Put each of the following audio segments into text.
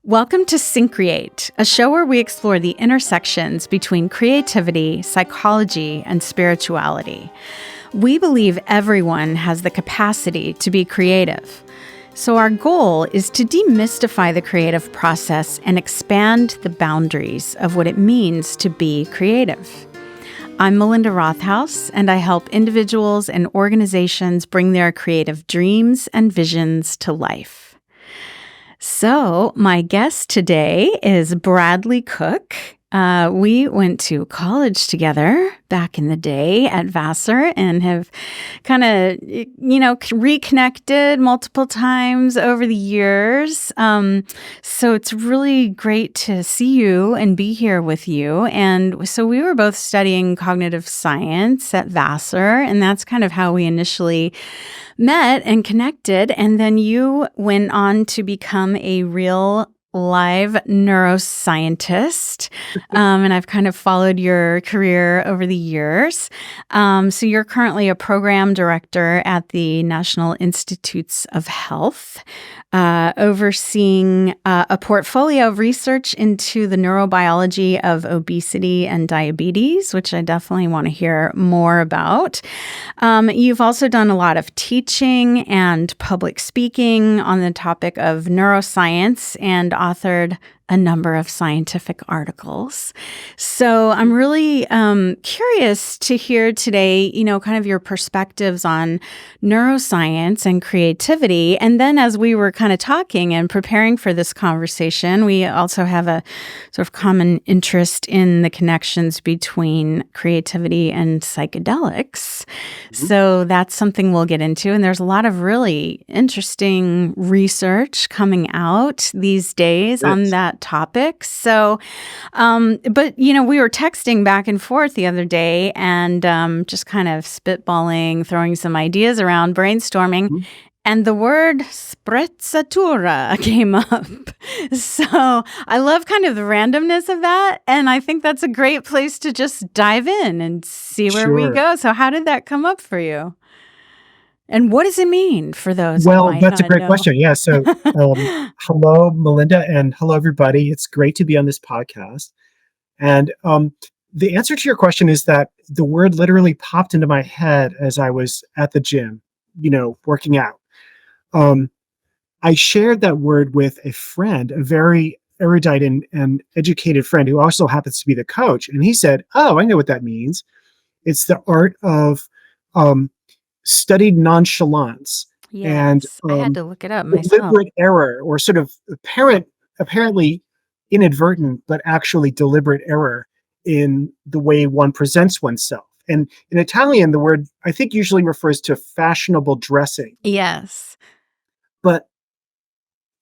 Welcome to Syncreate, a show where we explore the intersections between creativity, psychology, and spirituality. We believe everyone has the capacity to be creative. So our goal is to demystify the creative process and expand the boundaries of what it means to be creative. I'm Melinda Rothaus, and I help individuals and organizations bring their creative dreams and visions to life. So, my guest today is Bradley Cooke. We went to college together back in the day at Vassar and have kind of, reconnected multiple times over the years. So it's really great to see you and be here with you. And so we were both studying cognitive science at Vassar, and that's kind of how we initially met and connected. And then you went on to become a real live neuroscientist, and I've kind of followed your career over the years. So you're currently a program director at the National Institutes of Health, overseeing a portfolio of research into the neurobiology of obesity and diabetes, which I definitely want to hear more about. You've also done a lot of teaching and public speaking on the topic of neuroscience and authored a number of scientific articles. So I'm really curious to hear today, kind of your perspectives on neuroscience and creativity. And then as we were kind of talking and preparing for this conversation, we also have a sort of common interest in the connections between creativity and psychedelics. Mm-hmm. So that's something we'll get into. And there's a lot of really interesting research coming out these days on that topic. So, but we were texting back and forth the other day and just kind of spitballing, throwing some ideas around, brainstorming. Mm-hmm. And the word Sprezzatura came up. So I love kind of the randomness of that. And I think that's a great place to just dive in and see where we go. So how did that come up for you? And what does it mean for those who might that's a not great know? question. Yeah. So hello, Melinda, and hello, everybody. It's great to be on this podcast. And the answer to your question is that the word literally popped into my head as I was at the gym, working out. I shared that word with a friend, a very erudite and educated friend who also happens to be the coach. And he said, "Oh, I know what that means. It's the art of studied nonchalance." Yes, I had to look it up myself. Deliberate error, or sort of apparently inadvertent, but actually deliberate error in the way one presents oneself. And in Italian, the word, I think, usually refers to fashionable dressing. Yes. But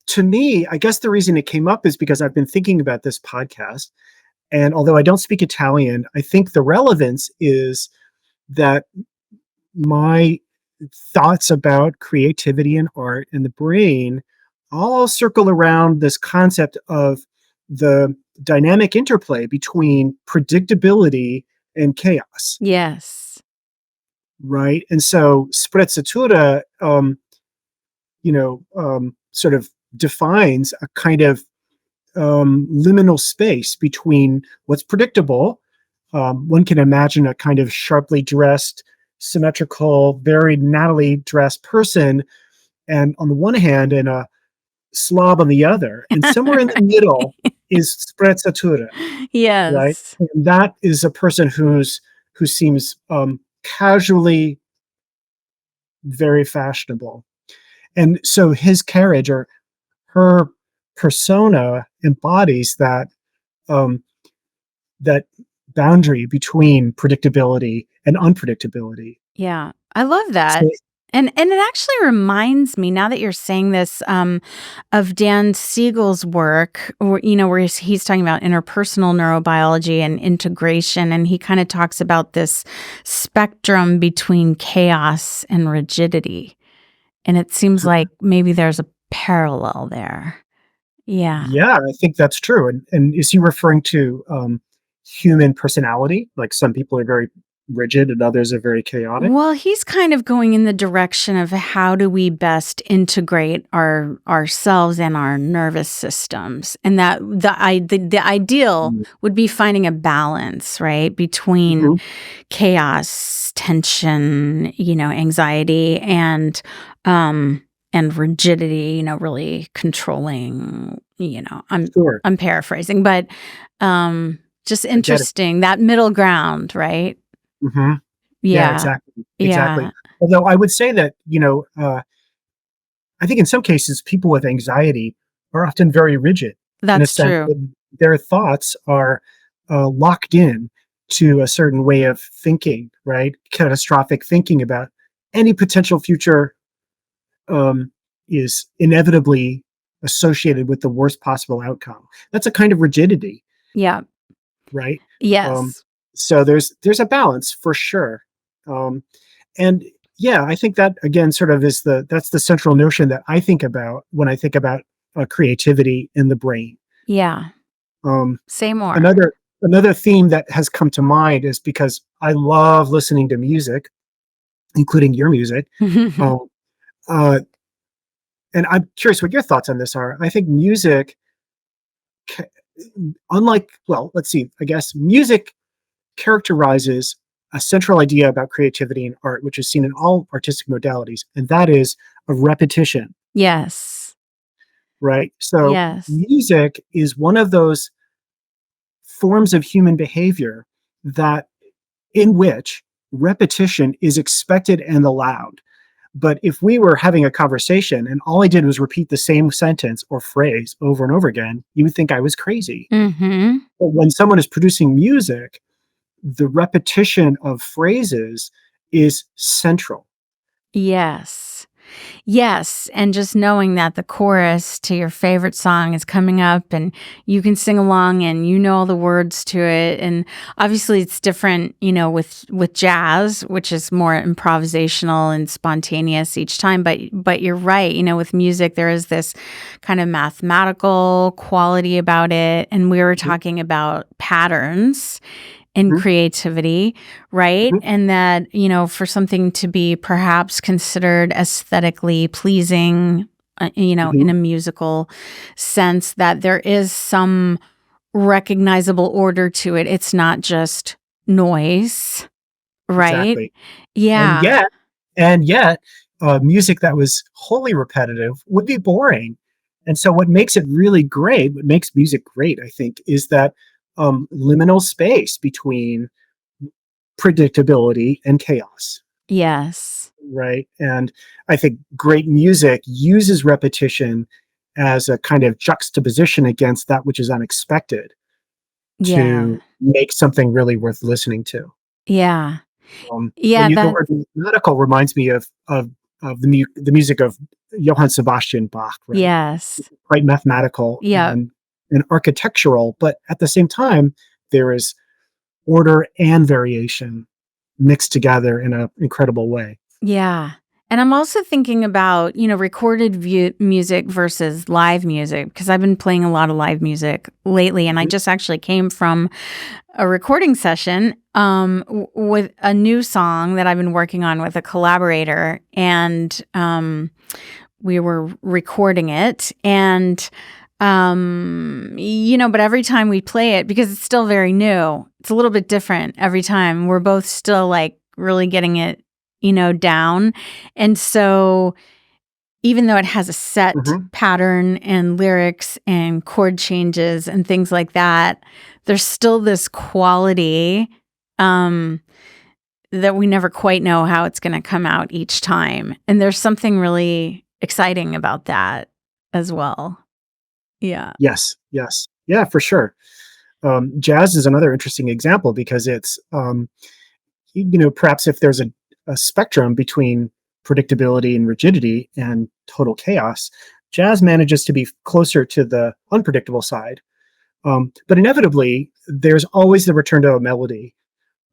to me, I guess the reason it came up is because I've been thinking about this podcast. And although I don't speak Italian, I think the relevance is that my thoughts about creativity and art and the brain all circle around this concept of the dynamic interplay between predictability and chaos. Yes. Right. And so Sprezzatura, sort of defines a kind of liminal space between what's predictable. One can imagine a kind of sharply dressed, symmetrical, very nattily dressed person, and on the one hand, and a slob on the other, and somewhere in the middle is Sprezzatura. Yes. Right? And that is a person who seems casually very fashionable. And so his carriage, or her persona, embodies that that boundary between predictability and unpredictability. Yeah, I love that. So, And it actually reminds me, now that you're saying this, of Dan Siegel's work, where he's talking about interpersonal neurobiology and integration, and he kind of talks about this spectrum between chaos and rigidity. And it seems like maybe there's a parallel there. Yeah. Yeah, I think that's true. And is he referring to human personality? Like some people are very rigid and others are very chaotic. Well, he's kind of going in the direction of how do we best integrate ourselves and our nervous systems, and that the ideal Mm. would be finding a balance, right, between Mhm. chaos, tension, anxiety, and rigidity. Really controlling. Sure. I'm paraphrasing, but just I get it. interesting that middle ground, right? Mhm. Yeah, Yeah. exactly, exactly. Yeah, Although I would say that, I think in some cases, people with anxiety are often very rigid in a that's sense true. that their thoughts are, locked in to a certain way of thinking, right? Catastrophic thinking about any potential future, um, is inevitably associated with the worst possible outcome. That's a kind of rigidity, Yeah. right? Um, Yes. so there's a balance for sure. Um, and yeah, I think that again sort of that's the central notion that I think about when I think about creativity in the brain. Yeah. Um, Say more. another theme that has come to mind is because I love listening to music, including your music. Um, uh, and I'm curious what your thoughts on this are. I think music, ca- unlike, well, let's see, I guess music characterizes a central idea about creativity and art, which is seen in all artistic modalities, and that is a repetition, Yes. right? So, Yes. music is one of those forms of human behavior that in which repetition is expected and allowed. But if we were having a conversation and all I did was repeat the same sentence or phrase over and over again, you would think I was crazy. Mhm. But when someone is producing music, the repetition of phrases is central. Yes. Yes, and just knowing that the chorus to your favorite song is coming up and you can sing along and you know all the words to it, and obviously it's different, with jazz, which is more improvisational and spontaneous each time, but you're right, with music there is this kind of mathematical quality about it, and we were Mhm, talking about patterns and mhm, creativity, right? mhm, And that, for something to be perhaps considered aesthetically pleasing, in mhm. a musical sense, that there is some recognizable order to it. It's not just noise, right? Exactly. And Yeah. yet and yet, music that was wholly repetitive would be boring. And so what makes it really great, what makes music great, I think, is that, liminal space between predictability and chaos, Yes. right? And I think great music uses repetition as a kind of juxtaposition against that which is unexpected Yeah. to make something really worth listening to. Yeah. When Yeah. you the word mathematical reminds me of the music of Johann Sebastian Bach, right? Yes. Quite mathematical Yeah. and architectural, but at the same time, there is order and variation mixed together in an incredible way. Yeah. And I'm also thinking about, recorded music versus live music because I've been playing a lot of live music lately. And I Mhm, just actually came from a recording session with a new song that I've been working on with a collaborator. And we were recording it. And, but every time we play it, because it's still very new, it's a little bit different every time. We're both still like really getting it down. And so even though it has a set mhm. pattern and lyrics and chord changes and things like that, there's still this quality um, that we never quite know how it's going to come out each time. And there's something really exciting about that as well. Yeah. Yes, yes. Yeah, for sure. Jazz is another interesting example because it's, perhaps if there's a spectrum between predictability and rigidity and total chaos, jazz manages to be closer to the unpredictable side. But inevitably, there's always the return to a melody.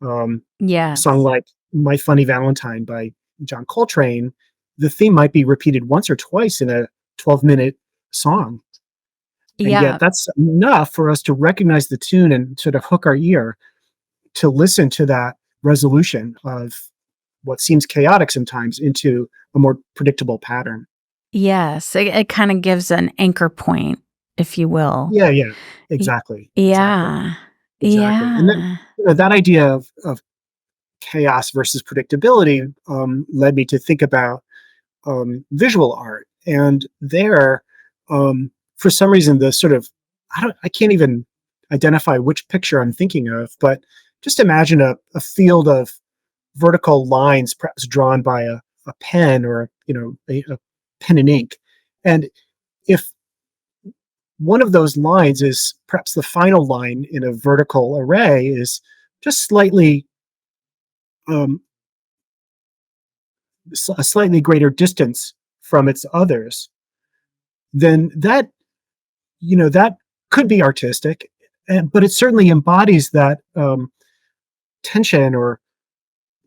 A song Yes. like My Funny Valentine by John Coltrane, the theme might be repeated once or twice in a 12-minute song. And yet Yeah. that's enough for us to recognize the tune and sort of hook our ear to listen to that resolution of what seems chaotic sometimes into a more predictable pattern. Yes, it kind of gives an anchor point, if you will. Yeah, yeah, Y- exactly, exactly, Yeah. exactly. And then Yeah. that idea of chaos versus predictability led me to think about visual art, and there, for some reason, the sort of I can't even identify which picture I'm thinking of, but just imagine a field of vertical lines, perhaps drawn by a pen or a pen and ink, and if one of those lines is perhaps the final line in a vertical array is just slightly um, a slightly greater distance from its others, then that could be artistic, but it certainly embodies that tension or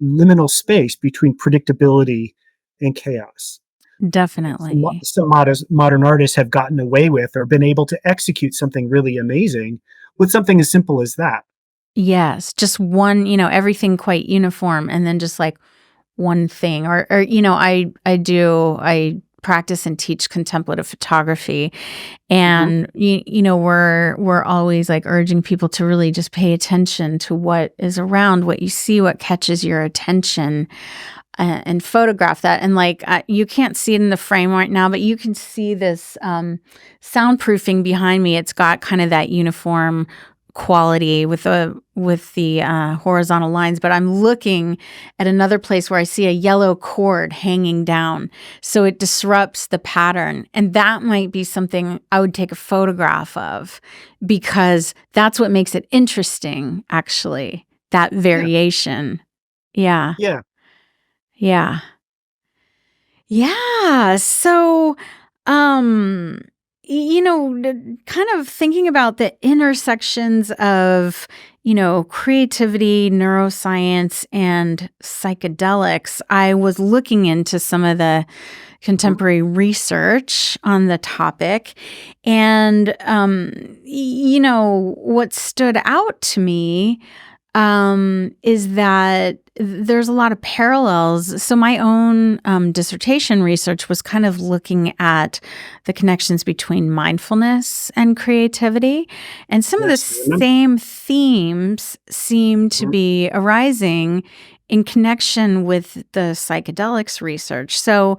liminal space between predictability and chaos. Definitely. Some modern artists have gotten away with or been able to execute something really amazing with something as simple as that. Yes, just one, everything quite uniform, and then just like one thing. Or I practice and teach contemplative photography, Hmm. and we're always like urging people to really just pay attention to what is around, what you see, what catches your attention, and photograph that. And like you can't see it in the frame right now, but you can see this soundproofing behind me. It's got kind of that uniform quality with the horizontal lines, but I'm looking at another place where I see a yellow cord hanging down, so it disrupts the pattern, and that might be something I would take a photograph of, because that's what makes it interesting, actually, that Yeah, variation. Yeah. yeah. Yeah. Yeah. So, um, kind of thinking about the intersections of, creativity, neuroscience, and psychedelics, I was looking into some of the Mhm. contemporary research on the topic. And, what stood out to me is that there's a lot of parallels. So my own dissertation research was kind of looking at the connections between mindfulness and creativity, and some of the Yes, I remember. same themes seem to Mhm. be arising in connection with the psychedelics research. So,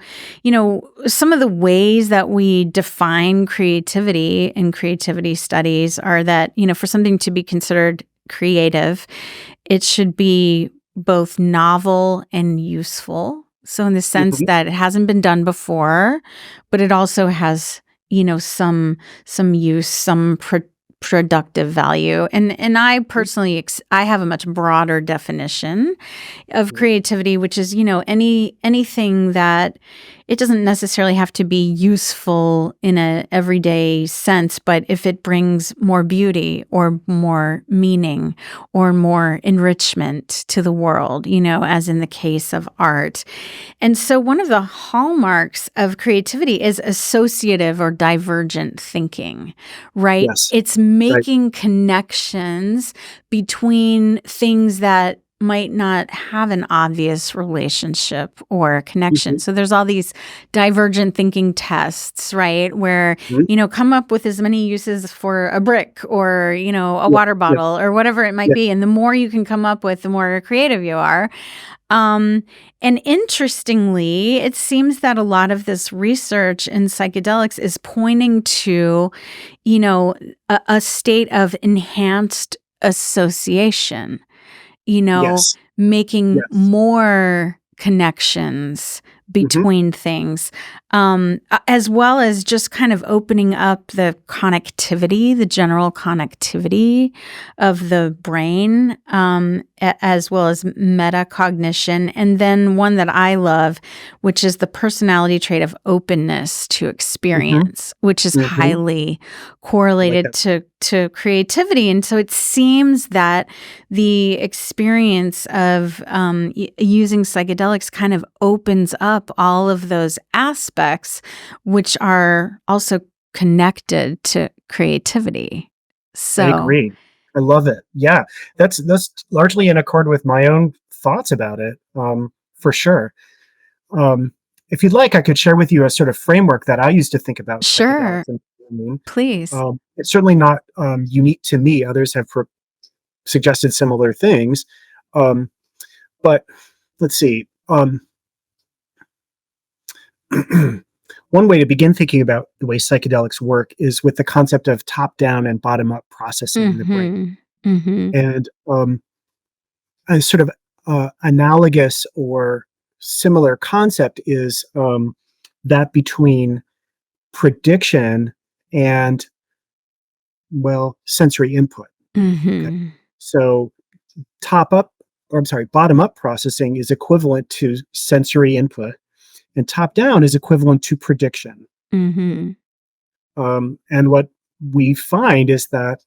some of the ways that we define creativity in creativity studies are that, for something to be considered creative, it should be both novel and useful. So in the sense Mhm. that it hasn't been done before, but it also has, some use, some productive value. And I personally I have a much broader definition of Mhm. creativity, which is, anything that it doesn't necessarily have to be useful in a everyday sense, but if it brings more beauty or more meaning or more enrichment to the world, as in the case of art. And so one of the hallmarks of creativity is associative or divergent thinking, right? Yes, It's right. making connections between things that might not have an obvious relationship or connection. Mhm. So there's all these divergent thinking tests, right? Where, Mhm. come up with as many uses for a brick or, a Yeah, water yeah, bottle or whatever it might yeah. be. And the more you can come up with, the more creative you are. Um, and interestingly, it seems that a lot of this research in psychedelics is pointing to, a state of enhanced association, you know, Yes, making yes. more connections Mhm. between things, as well as just kind of opening up the connectivity, the general connectivity of the brain, as well as metacognition. And then one that I love, which is the personality trait of openness to Mhm. experience, which is Mhm. highly I like correlated that. to creativity. And so it seems that the experience of using psychedelics kind of opens up all of those aspects, which are also connected to creativity. I So, agree. I love it. Yeah, that's largely in accord with my own thoughts about it, for sure. Um, if you'd like, I could share with you a sort of framework that I use to think about Sure. psychedelics and dopamine. Please. It's certainly not unique to me. Others have suggested similar things. Um, but let's see. One way to begin thinking about the way psychedelics work is with the concept of top-down and bottom-up processing in the brain. Mhm. Mhm. And a sort of analogous or similar concept is that between prediction and, well, sensory input. Okay. Mhm. So bottom up processing is equivalent to sensory input, and top down is equivalent to prediction. Mhm. And what we find is that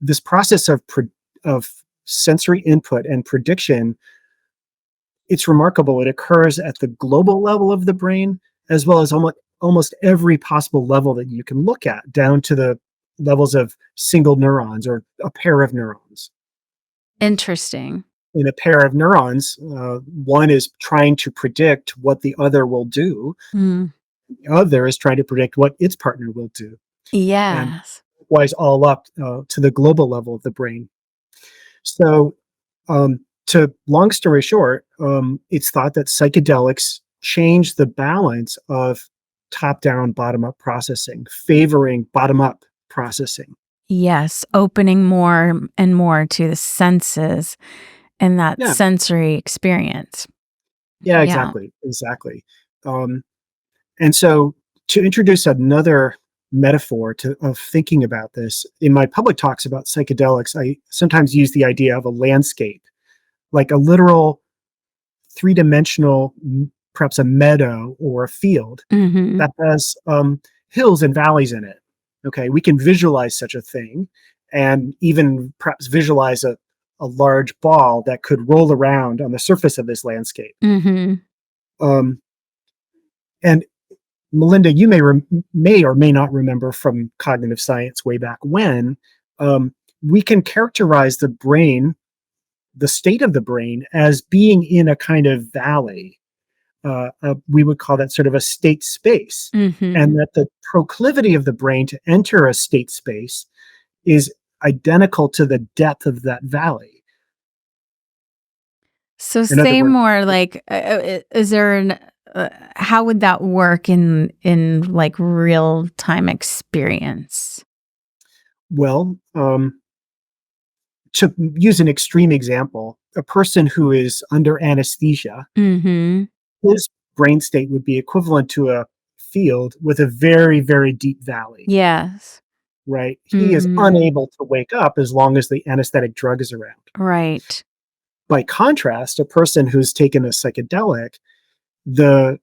this process of sensory input and prediction, it's remarkable. It occurs at the global level of the brain, as well as almost every possible level that you can look at, down to the levels of single neurons or a pair of neurons. Interesting. In a pair of neurons, one is trying to predict what the other will do. Mm. The other is trying to predict what its partner will do. And Yes. likewise, all up to the global level of the brain. So, to long story short, it's thought that psychedelics change the balance of top-down, bottom-up processing, favoring bottom-up processing. Yes, opening more and more to the senses and that Yeah, sensory experience. yeah, Yeah. exactly. Um, and so, to introduce another metaphor of thinking about this, in my public talks about psychedelics, I sometimes use the idea of a landscape, like a literal three-dimensional, perhaps a meadow or a field Mhm. that has hills and valleys in it. Okay, we can visualize such a thing, and even perhaps visualize a large ball that could roll around on the surface of this landscape. Mhm. Um, and Melinda, you may or may not remember from cognitive science way back when, um, we can characterize the brain, the state of the brain, as being in a kind of valley. We would call that sort of a state space, and Mhm. that the proclivity of the brain to enter a state space is identical to the depth of that valley. So In other say words, more like is there an how would that work in like real time experience? well, to use an extreme example, a person who is under anesthesia, Mhm. his brain state would be equivalent to a field with a very, very deep valley, Yes. right? He is Mhm. unable to wake up as long as the anesthetic drug is around. Right. By contrast, a person who's taken a psychedelic, the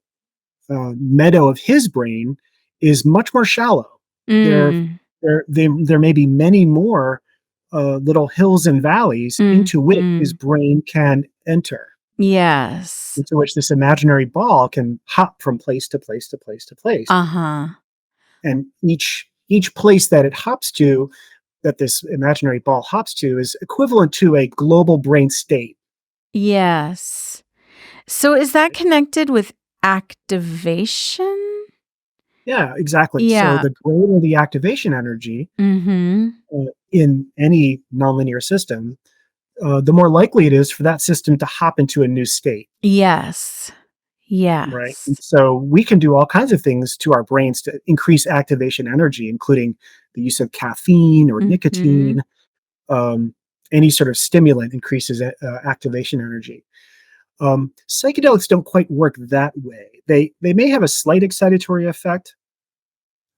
meadow of his brain is much more shallow. There, Mm. there may be many more little hills and valleys into which his Mhm. brain can enter, Yes. into which this imaginary ball can hop from place to place to place to place. Uh-huh. And each place that it hops to, that this imaginary ball hops to, is equivalent to a global brain state. Yes. So is that connected with activation? Yeah, exactly. So Yeah. the greater the activation energy Mhm. in any nonlinear system, the more likely it is for that system to hop into a new state, Yes. right? And Yes. so we can do all kinds of things to our brains to increase activation energy, including the use of caffeine or Mhm. nicotine. Um, any sort of stimulant increases activation energy. Psychedelics don't quite work that way. They may have a slight excitatory effect,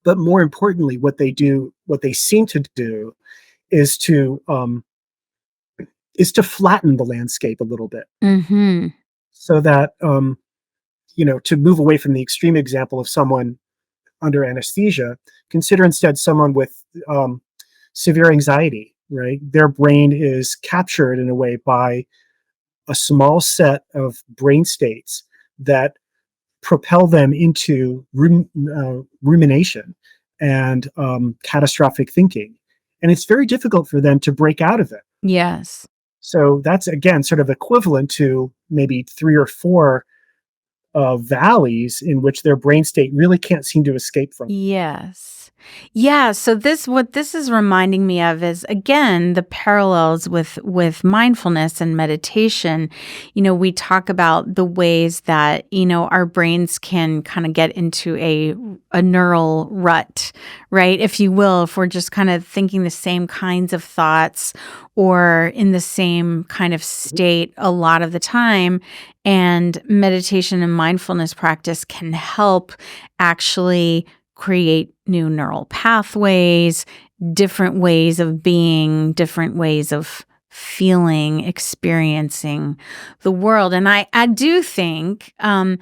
but more importantly, what they seem to do, is to flatten the landscape a little bit, Mhm. so that to move away from the extreme example of someone under anesthesia, consider instead someone with severe anxiety. Right, their brain is captured in a way by a small set of brain states that propel them into rumination and catastrophic thinking. And it's very difficult for them to break out of it. Yes. So that's again sort of equivalent to maybe 3 or 4 valleys in which their brain state really can't seem to escape from. Yes. Yeah, so what this is reminding me of is again the parallels with mindfulness and meditation. We talk about the ways that, our brains can kind of get into a neural rut, right? If you will, if we're just kind of thinking the same kinds of thoughts or in the same kind of state a lot of the time, and meditation and mindfulness practice can help actually create new neural pathways, different ways of being, different ways of feeling, experiencing the world. And I do think that,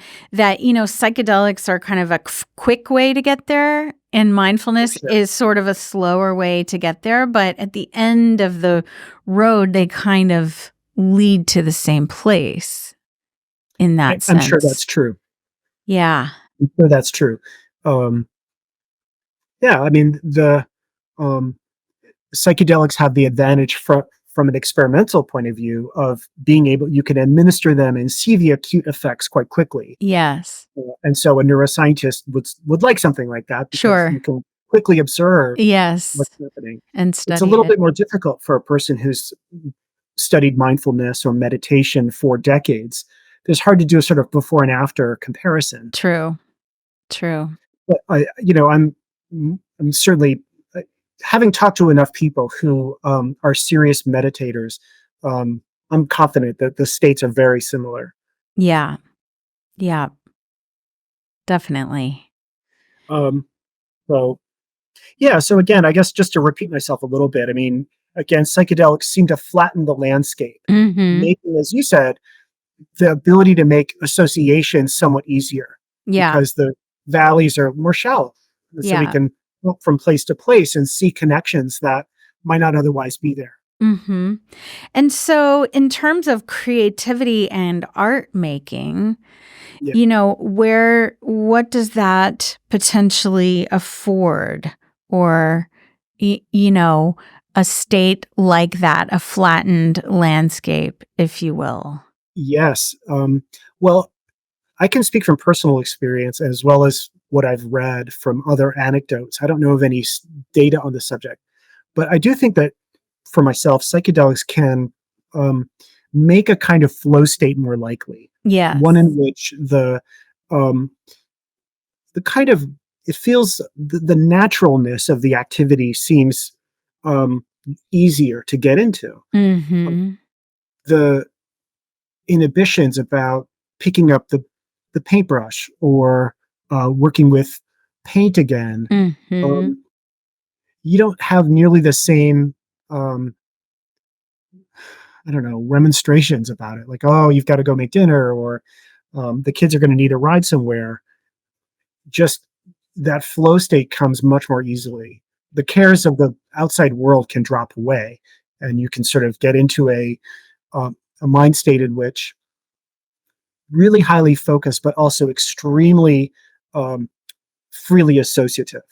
psychedelics are kind of a quick way to get there, and mindfulness Sure. is sort of a slower way to get there. But at the end of the road, they kind of lead to the same place in that I'm sure that's sense. true. Yeah. I'm sure that's true. Um, yeah, I mean the um, psychedelics have the advantage from an experimental point of view of being able you can administer them and see the acute effects quite quickly. Yes. And so a neuroscientist would like something like that because you Sure. can quickly observe Yes. what's happening. And It's a study little it. bit more difficult for a person who's studied mindfulness or meditation for decades. It's hard to do a sort of before and after comparison. True. True. But I'm certainly having talked to enough people who are serious meditators. Um, I'm confident that the states are very similar. Yeah. Yeah. Definitely. Um, so yeah, so again, I guess just to repeat myself a little bit, I mean, again, psychedelics seem to flatten the landscape, Mhm. making, as you said, the ability to make associations somewhat easier Yeah. because the valleys are more shallow. So we Yeah. can look from place to place and see connections that might not otherwise be there. Mhm. And so in terms of creativity and art making, Yeah. what does that potentially afford? Or, a state like that, a flattened landscape, if you will? Yes. Well, I can speak from personal experience as well as what I've read from other anecdotes. I don't know of any data on the subject, but I do think that for myself, psychedelics can um, make a kind of flow state more likely. One Yes. in which um, the kind of it feels the naturalness of the activity seems um, easier to get into. Um, Mhm. the inhibitions about picking up the paintbrush or working with paint again. Mhm. Um, you don't have nearly the same, um, I don't know, remonstrations about it. Like, oh, you've got to go make dinner, or the kids are going to need a ride somewhere. Just that flow state comes much more easily. The cares of the outside world can drop away, and you can sort of get into a mind state in which really highly focused, but also extremely um, freely associative.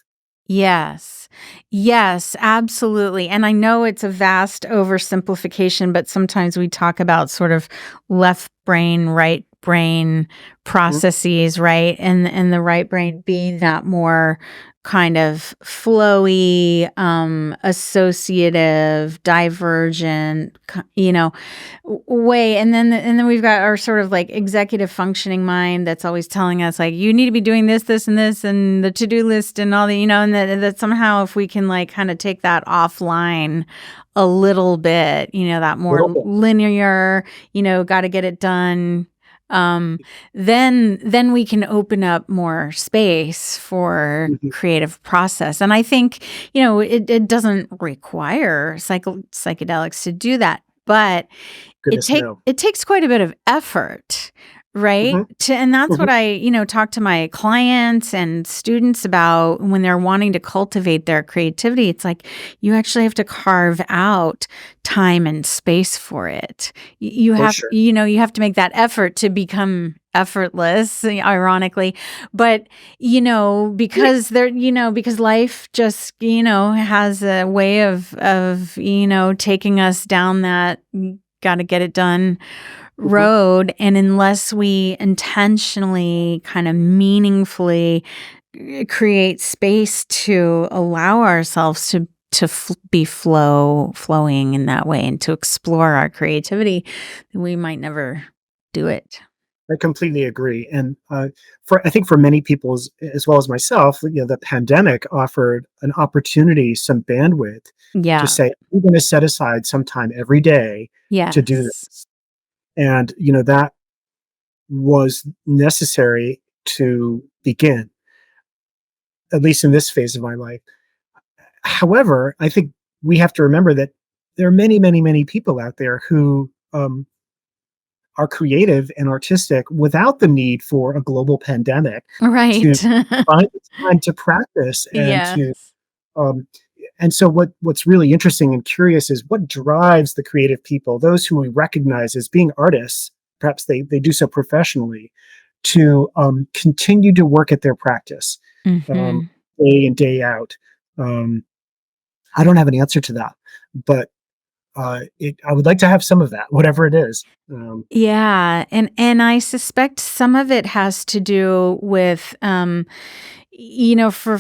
Yes. Yes, absolutely. And I know it's a vast oversimplification, but sometimes we talk about sort of left brain, right brain Mhm. processes, right? And the right brain being that more kind of flowy, associative, divergent, way. And then we've got our sort of like executive functioning mind that's always telling us like you need to be doing this, this, and this, and the to-do list and all the, and that somehow if we can like kind of take that offline a little bit, that more Little bit. linear, got to get it done. Um, then we can open up more space for Mhm. creative process. And I think, it doesn't require psychedelics to do that, but Goodness, no. it takes quite a bit of effort, right? Mhm, And that's what mhm. I, talk to my clients and students about when they're wanting to cultivate their creativity. It's like you actually have to carve out time and space for it. You For have, sure. you have to make that effort to become effortless, ironically. But, because life just, has a way of taking us down that got to get it done Mhm. road. And unless we intentionally, kind of meaningfully create space to allow ourselves to be flowing in that way and to explore our creativity, we might never do it. I completely agree, and, I think for many people as well as myself, the pandemic offered an opportunity, some bandwidth to Yeah. say, "I'm gonna set aside some time every day to do Yes. this." And, that was necessary to begin, at least in this phase of my life. However, I think we have to remember that there are many, many, many people out there who, are creative and artistic without the need for a global pandemic to Right. find the time to practice and to Yes. um, and so what's really interesting and curious is what drives the creative people, those who we recognize as being artists, perhaps they do so professionally, to continue to work at their practice um, Mhm. day in, day out. Um, I don't have an answer to that, but I would like to have some of that, whatever it is. Yeah, and I suspect some of it has to do with,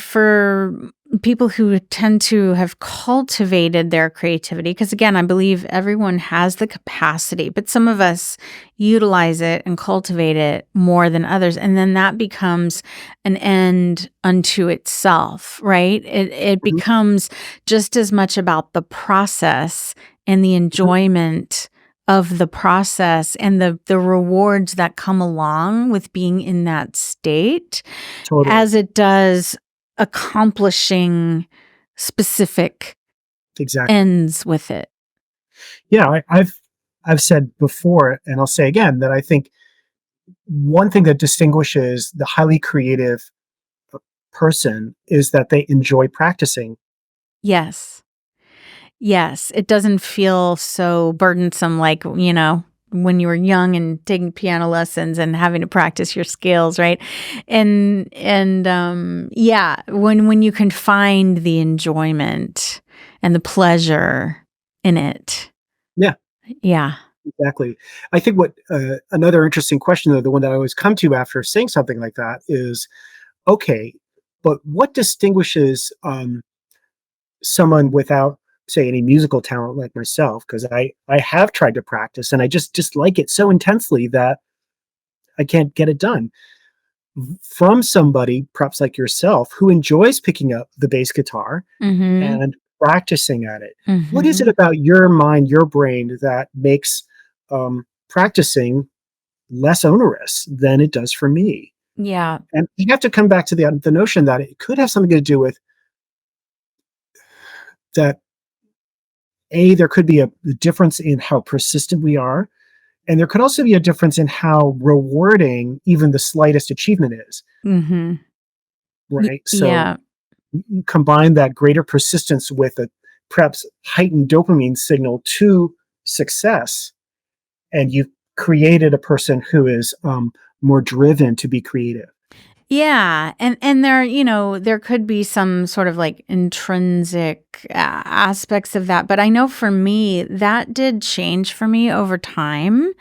for people who tend to have cultivated their creativity, because again, I believe everyone has the capacity, but some of us utilize it and cultivate it more than others, and then that becomes an end unto itself, right? It Mhm, becomes just as much about the process and the mhm, enjoyment of the process and the rewards that come along with being in that state totally, as it does accomplishing specific exactly. ends with it. Yeah, I've said before, and I'll say again that I think one thing that distinguishes the highly creative person is that they enjoy practicing. Yes. Yes, it doesn't feel so burdensome like, when you were young and taking piano lessons and having to practice your scales, right? Yeah, when you can find the enjoyment and the pleasure in it. Yeah, Yeah. exactly. I think what another interesting question, though, the one that I always come to after saying something like that is, okay, but what distinguishes someone without, say, any musical talent like myself? Because I have tried to practice and I just dislike it so intensely that I can't get it done. From somebody, perhaps like yourself, who enjoys picking up the bass guitar Mhm. and practicing at it. What is it Mhm. about your mind, your brain that makes practicing less onerous than it does for me? Yeah. And you have to come back to the notion that it could have something to do with that. There could be a difference in how persistent we are, and there could also be a difference in how rewarding even the slightest achievement is, Mhm. right? So Yeah. you combine that greater persistence with a perhaps heightened dopamine signal to success, and you've created a person who is more driven to be creative. Yeah, and there could be some sort of like intrinsic aspects of that, but I know for me that did change for me over time.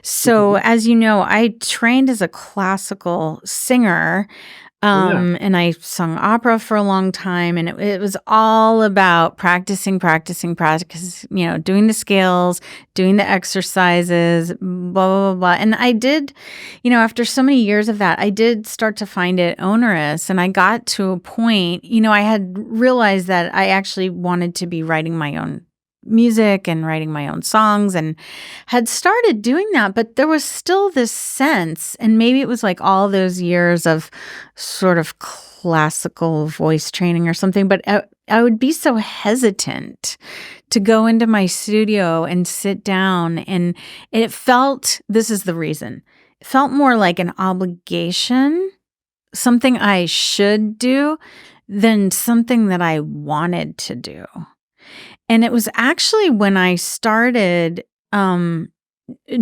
So, Mhm. as you know, I trained as a classical singer. Oh, yeah. And I sung opera for a long time, and it was all about practicing, practicing, practice, doing the scales, doing the exercises, blah, blah, blah, blah. And I did, after so many years of that, I did start to find it onerous. And I got to a point, I had realized that I actually wanted to be writing my own music and writing my own songs and had started doing that, but there was still this sense, and maybe it was like all those years of sort of classical voice training or something, but I would be so hesitant to go into my studio and sit down. And it felt, this is the reason, it felt more like an obligation, something I should do than something that I wanted to do. And it was actually when I started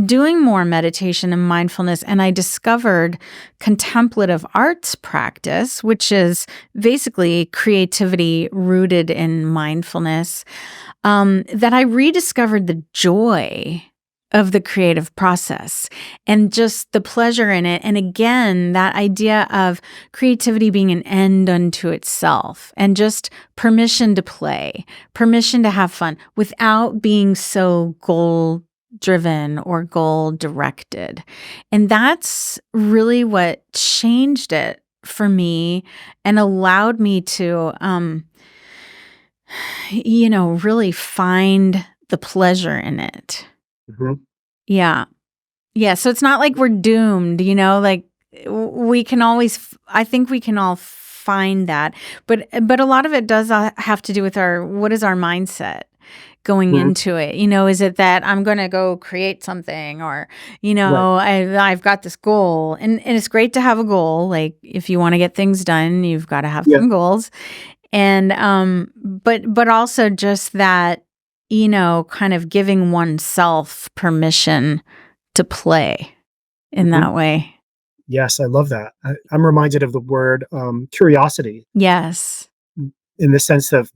doing more meditation and mindfulness, and I discovered contemplative arts practice, which is basically creativity rooted in mindfulness, that I rediscovered the joy of the creative process and just the pleasure in it. And again, that idea of creativity being an end unto itself and just permission to play, permission to have fun without being so goal driven or goal directed. And that's really what changed it for me and allowed me to, really find the pleasure in it. Hmm. Yeah. Yeah. So it's not like we're doomed, like we can always, I think we can all find that. But a lot of it does have to do with what is our mindset going Hmm. into it? Is it that I'm going to go create something or, Right. I've got this goal and it's great to have a goal. Like if you want to get things done, you've got to have Yeah. some goals. And, but also just that, kind of giving oneself permission to play in Hmm. that way. Yes, I love that. I'm reminded of the word curiosity Yes. in the sense of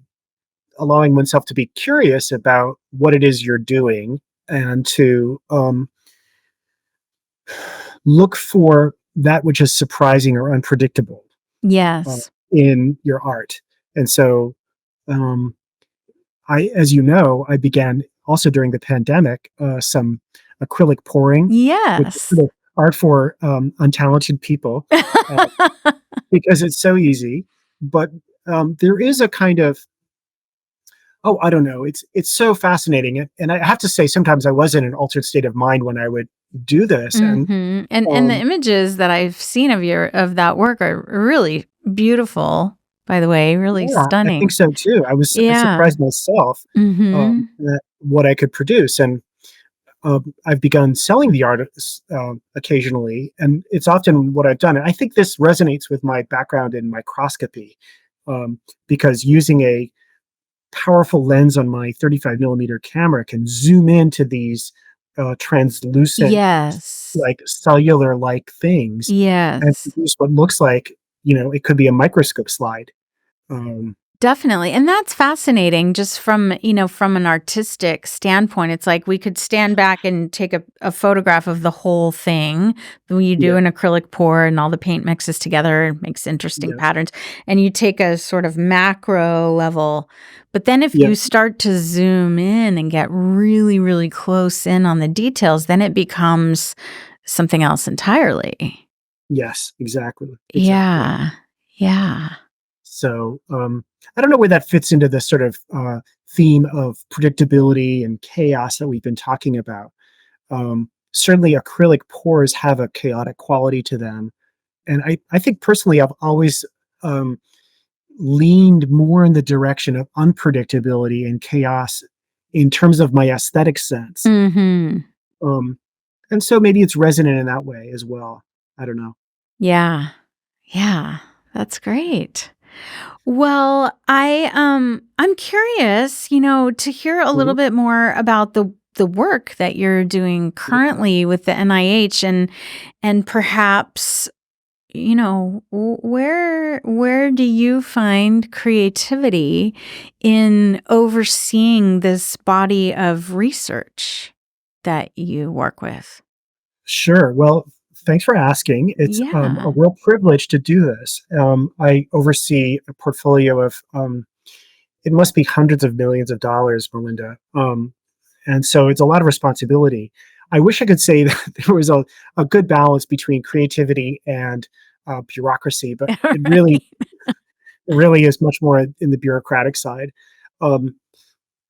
allowing oneself to be curious about what it is you're doing and to look for that which is surprising or unpredictable uh, Yes. in your art. And so, um, as you know, I began also during the pandemic some acrylic pouring, which is Yes. sort of art for untalented people because it's so easy. But there is a kind of I don't know. It's so fascinating, and I have to say, sometimes I was in an altered state of mind when I would do this, and And the um, images that I've seen of that work are really beautiful, by the way, really yeah, I think stunning. so too. I Yeah. surprised myself Mhm. at what I could produce, and I've begun selling the art occasionally, and it's often what I've done. And I think this resonates with my background in microscopy, because using a powerful lens on my 35 millimeter camera can zoom into these translucent, Yes. like cellular like things and Yes. produce what looks like, it could be a microscope slide. Um, Definitely. And that's fascinating just from an artistic standpoint. It's like we could stand back and take a photograph of the whole thing. When you do yeah, an acrylic pour and all the paint mixes together, it makes interesting yeah, patterns. And you take a sort of macro level. But then if yeah, you start to zoom in and get really, really close in on the details, then it becomes something else entirely. yes, exactly, exactly. Yeah. Yeah. So I don't know where that fits into the sort of theme of predictability and chaos that we've been talking about. Certainly, acrylic pours have a chaotic quality to them. And I think personally, I've always um, leaned more in the direction of unpredictability and chaos in terms of my aesthetic sense. Mhm. Um, and so maybe it's resonant in that way as well. I don't know. Yeah. Yeah. That's great. Well, I'm curious, to hear a little Mhm, bit more about the work that you're doing mhm. currently with the NIH and perhaps, where do you find creativity in overseeing this body of research that you work with? Sure. Well, thanks for asking. It's a Yeah. real privilege to do this. I oversee a portfolio of, it must be hundreds of millions of dollars, Melinda. And so it's a lot of responsibility. I wish I could say that there was a good balance between creativity and bureaucracy, but Right. it really is much more in the bureaucratic side. Um,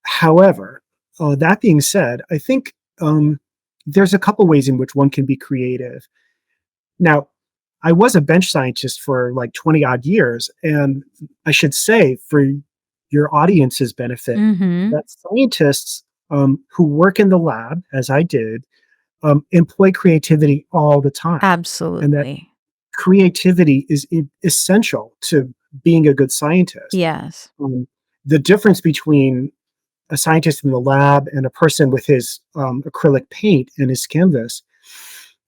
However, that being said, I think there's a couple ways in which one can be creative. Now, I was a bench scientist for like 20 odd years, and I should say, for your audience's benefit, Mhm. that scientists who work in the lab, as I did, employ creativity all the time, and that Absolutely. creativity is essential to being a good scientist. Yes. Um, the difference between a scientist in the lab and a person with his acrylic paint and his canvas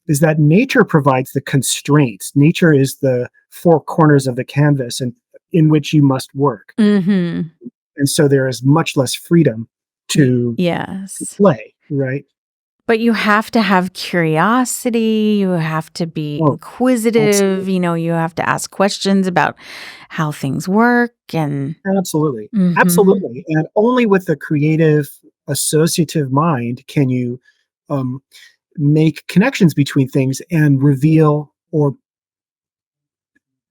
is that nature provides the constraints. Nature is the four corners of the canvas and in which you must work. Mhm. And so there is much less freedom to Yes. play, right? But you have to have curiosity, you have to be Oh, inquisitive, absolutely. you have to ask questions about how things work and Absolutely. Mhm. Absolutely. And only with the creative, associative mind can you um, make connections between things and reveal or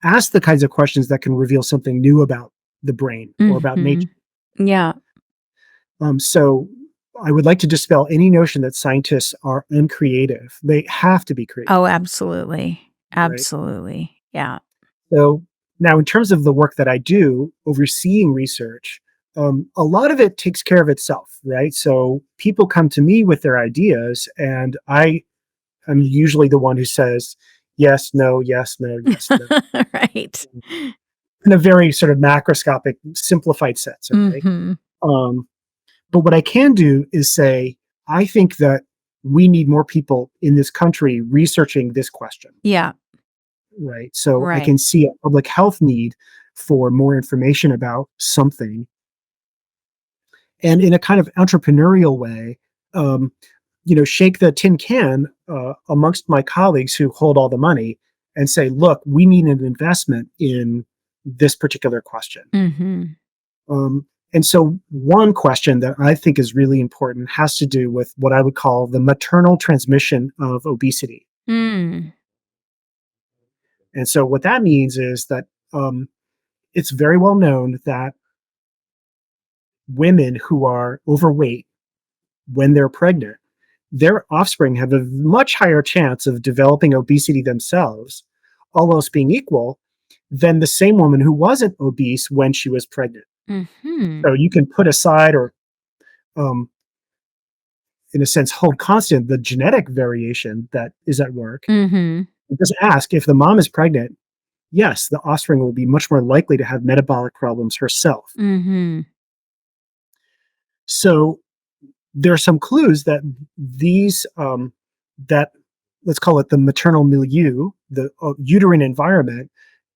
ask the kinds of questions that can reveal something new about the brain or about nature. Mhm. Yeah. So I would like to dispel any notion that scientists are uncreative. They have to be creative, Oh, absolutely. right? Absolutely. Yeah. So now, in terms of the work that I do, overseeing research, a lot of it takes care of itself, right? So people come to me with their ideas, and I am usually the one who says yes, no, yes, no, yes, no, Right. in a very sort of macroscopic, simplified sense. Okay. Mhm. Um, but what I can do is say, I think that we need more people in this country researching this question. Yeah. Right? So I Right. can see a public health need for more information about something. And in a kind of entrepreneurial way, um, shake the tin can amongst my colleagues who hold all the money and say, look, we need an investment in this particular question. Mhm. And so, one question that I think is really important has to do with what I would call the maternal transmission of obesity. Mm. And so, what that means is that it's very well known that women who are overweight when they're pregnant, their offspring have a much higher chance of developing obesity themselves, all else being equal, than the same woman who wasn't obese when she was pregnant. Mhm. So you can put aside or, um, in a sense, hold constant the genetic variation that is at work. Mhm. Just ask if the mom is pregnant, yes, the offspring will be much more likely to have metabolic problems herself. Mhm. So there are some clues that these that let's call it the maternal milieu, the uterine environment,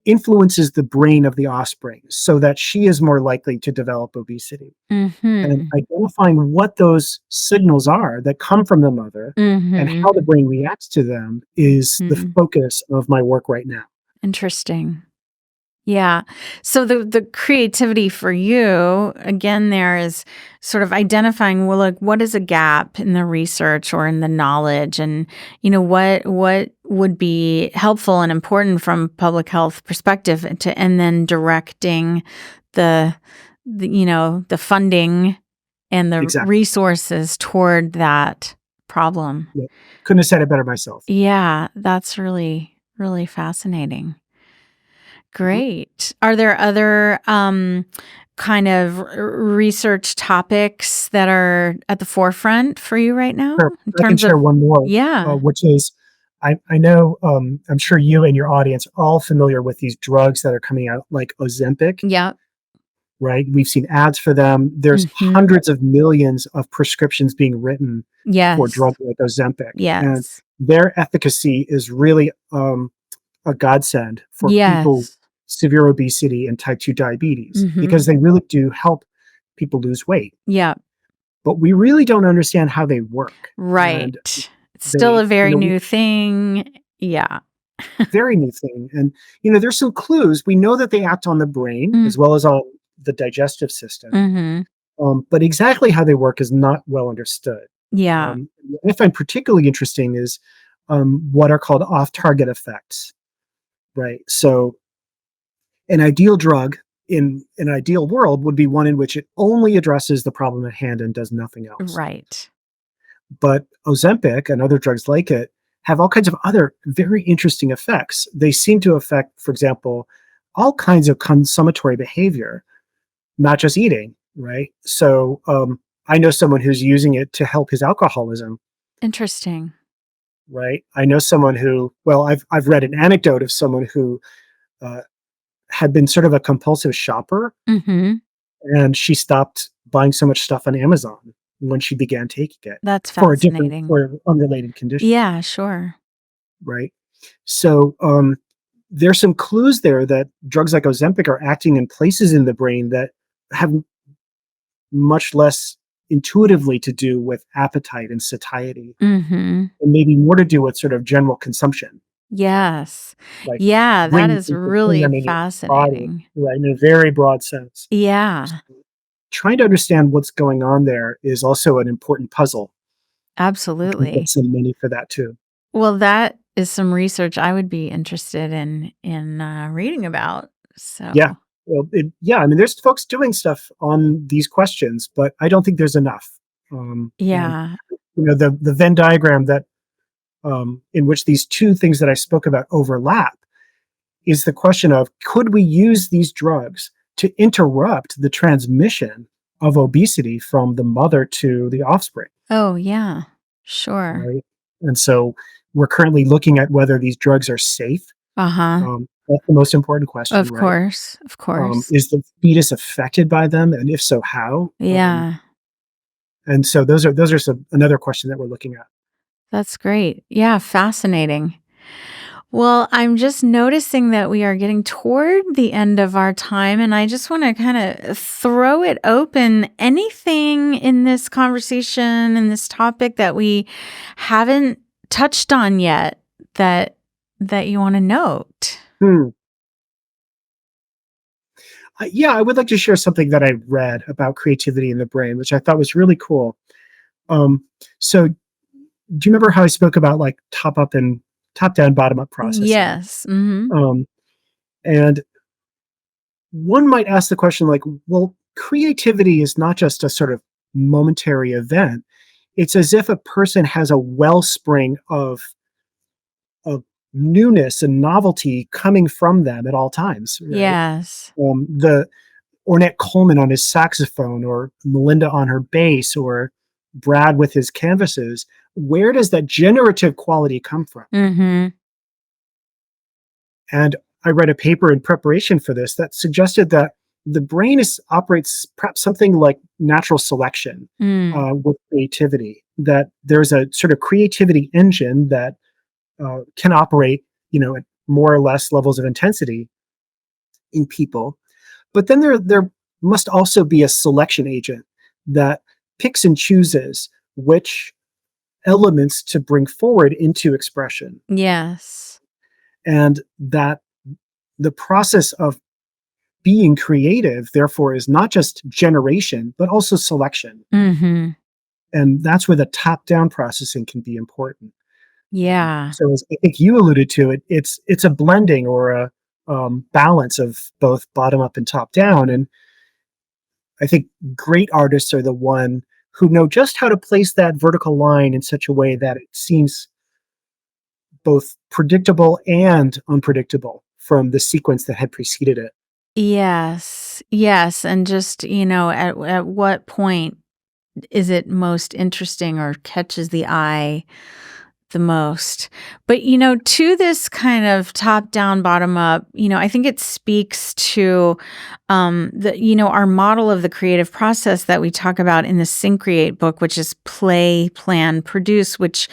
influences the brain of the offspring so that she is more likely to develop obesity. And Mhm. identifying what those signals are that come from the mother and how the Mhm. brain reacts to them is the Mhm. focus of my work right now. Interesting. Yeah. So the creativity for you again there is sort of identifying well like what is a gap in the research or in the knowledge and what would be helpful and important from public health perspective and then directing the, the funding and the Exactly. resources toward that problem. Yeah. Couldn't have said it better myself. Yeah, that's really really fascinating. Mhm. Great. Are there other kind of research topics that are at the forefront for you right now Sure. in I can terms share of one more, yeah. which is I know, I'm sure you and your audience are all familiar with these drugs that are coming out like Ozempic, Yeah. right? We've seen ads for them. There's Mhm. hundreds of millions of prescriptions being written for Yes. drugs like Ozempic, and Yes. their efficacy is really, a godsend for people with Yes. severe obesity and type 2 diabetes because Mhm. they really do help people lose weight, Yeah. but we really don't understand how they work, and Right. It's still they a very we new thing. Yeah. very new thing. And, there's some clues. We know that they act on the brain Mm. as well as on the digestive system. Mhm. But exactly how they work is not well understood. Yeah. What I find particularly interesting is what are called off target effects, right? So, an ideal drug in an ideal world would be one in which it only addresses the problem at hand and does nothing else. Right. But Ozempic and other drugs like it have all kinds of other very interesting effects. They seem to affect, for example, all kinds of consummatory behavior, not just eating, right? So I know someone who's using it to help his alcoholism, Interesting. right? I know someone who, well, I've read an anecdote of someone who uh, had been sort of a compulsive shopper, Mhm. and she stopped buying so much stuff on Amazon when she began taking it That's for a different fascinating. or unrelated condition. Yeah, sure. Right? So, there's some clues there that drugs like Ozempic are acting in places in the brain that have much less intuitively to do with appetite and satiety, Mm-hmm. and maybe more to do with sort of general consumption, Yes. like Yeah, that bringing is things to really freedom in your body, fascinating. right, in a very broad sense. Yeah, Trying to understand what's going on there is also an important puzzle. You can get absolutely. some money for that too. Well, that is some research I would be interested in reading about. Yeah. So, Well, yeah, I mean, there's folks doing stuff on these questions, but I don't think there's enough. And yeah. the Venn diagram that in which these two things that I spoke about overlap is the question of could we use these drugs to interrupt the transmission of obesity from the mother to the offspring, Oh, yeah. Sure. right? And so we're currently looking at whether these drugs are safe. Uh-huh. That's the most important question, Of right? course. Of course. Is the fetus affected by them, and if so, how? Yeah. And so those are another question that we're looking at. That's great. Yeah, fascinating. Well, I'm just noticing that we are getting toward the end of our time, and I just want to kind of throw it open. Anything in this conversation, in this topic that we haven't touched on yet that you want to note? Hmm. Yeah, I would like to share something that I read about creativity in the brain, which I thought was really cool. Um, so, do you remember how I spoke about like top up and top down, bottom up processing? Yes. Mm-hmm. Um, and one might ask the question like, well, creativity is not just a sort of momentary event. It's as if a person has a wellspring of newness and novelty coming from them at all times, right? Yes. The Ornette Coleman on his saxophone, or Melinda on her bass, or Brad with his canvases. Where does that generative quality come from? Mm-hmm. And I read a paper in preparation for this that suggested that the brain operates perhaps something like natural selection Mm. with creativity. That there's a sort of creativity engine that can operate, at more or less levels of intensity in people. But then there must also be a selection agent that picks and chooses which elements to bring forward into expression. Yes. And that the process of being creative, therefore, is not just generation, but also selection. Mm-hmm. And that's where the top down processing can be important. Yeah. So, as I think you alluded to, it's a blending or a balance of both bottom up and top down. And I think great artists are the one who know just how to place that vertical line in such a way that it seems both predictable and unpredictable from the sequence that had preceded it. Yes. Yes. And just, at what point is it most interesting or catches the eye the most? But, to this kind of top down, bottom up, I think it speaks to our model of the creative process that we talk about in the Syncreate book, which is play, plan, produce, which,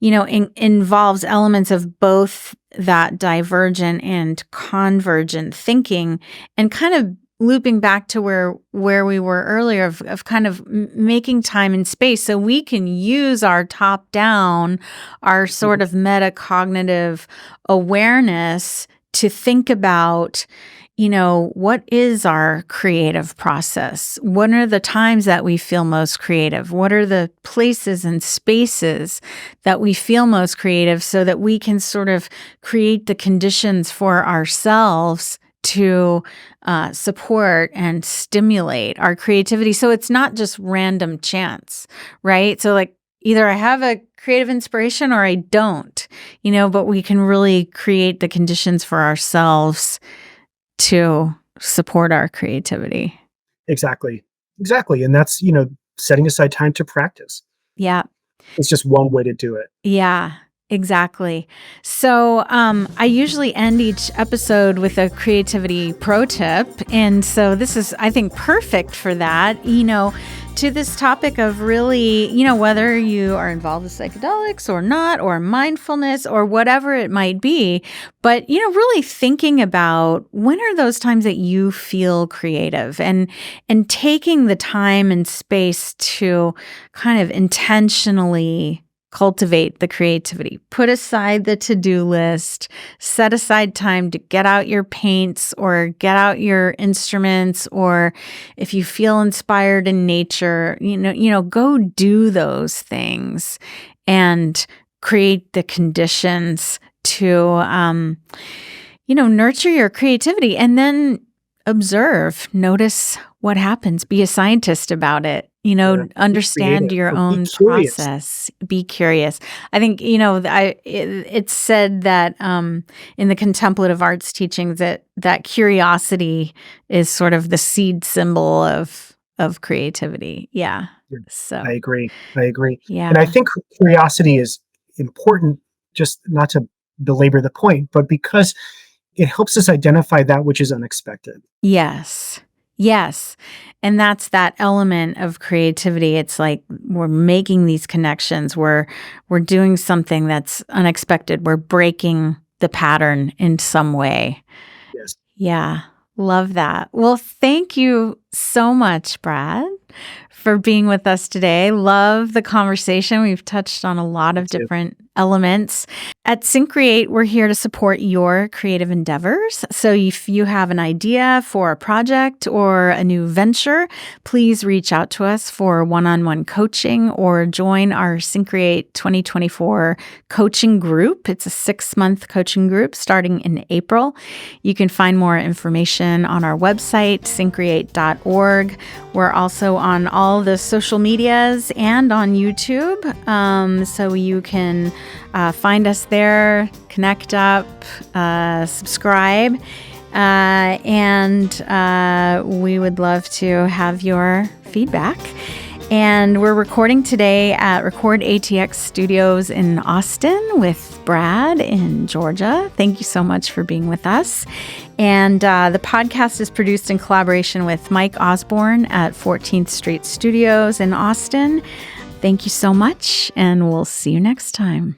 involves elements of both that divergent and convergent thinking, and kind of looping back to where we were earlier of kind of making time and space so we can use our top down, our sort of metacognitive awareness to think about, what is our creative process? What are the times that we feel most creative? What are the places and spaces that we feel most creative, so that we can sort of create the conditions for ourselves to support and stimulate our creativity. So it's not just random chance, right? So like either I have a creative inspiration or I don't, but we can really create the conditions for ourselves to support our creativity. Exactly. Exactly. And that's, setting aside time to practice. Yeah. It's just one way to do it. Yeah. Exactly. So I usually end each episode with a creativity pro tip. And so this is, I think, perfect for that. To this topic of really, whether you are involved with psychedelics or not, or mindfulness or whatever it might be, but, really thinking about when are those times that you feel creative and taking the time and space to kind of intentionally cultivate the creativity. Put aside the to-do list, set aside time to get out your paints or get out your instruments, or if you feel inspired in nature, go do those things and create the conditions to, nurture your creativity, and then observe, notice what happens, be a scientist about it. Be Understand creative your or be own curious. process. Be curious. I think, it's said that in the contemplative arts teachings that curiosity is sort of the seed symbol of creativity. Yeah. Yeah, So, I agree. I agree. yeah. And I think curiosity is important, just not to belabor the point, but because it helps us identify that which is unexpected. Yes. Yes. And that's that element of creativity. It's like we're making these connections. We're doing something that's unexpected. We're breaking the pattern in some way. Yes. Yeah. Love that. Well, thank you so much, Brad, for being with us today. Love the conversation. We've touched on a lot of different elements. At Syncreate, we're here to support your creative endeavors. So if you have an idea for a project or a new venture, please reach out to us for one-on-one coaching or join our Syncreate 2024 coaching group. It's a 6-month coaching group starting in April. You can find more information on our website, syncreate.org. We're also on all the social medias and on YouTube. So you can find us there, connect up, subscribe, and we would love to have your feedback. And we're recording today at Record ATX Studios in Austin with Brad in Georgia. Thank you so much for being with us. And the podcast is produced in collaboration with Mike Osborne at 14th Street Studios in Austin. Thank you so much, and we'll see you next time.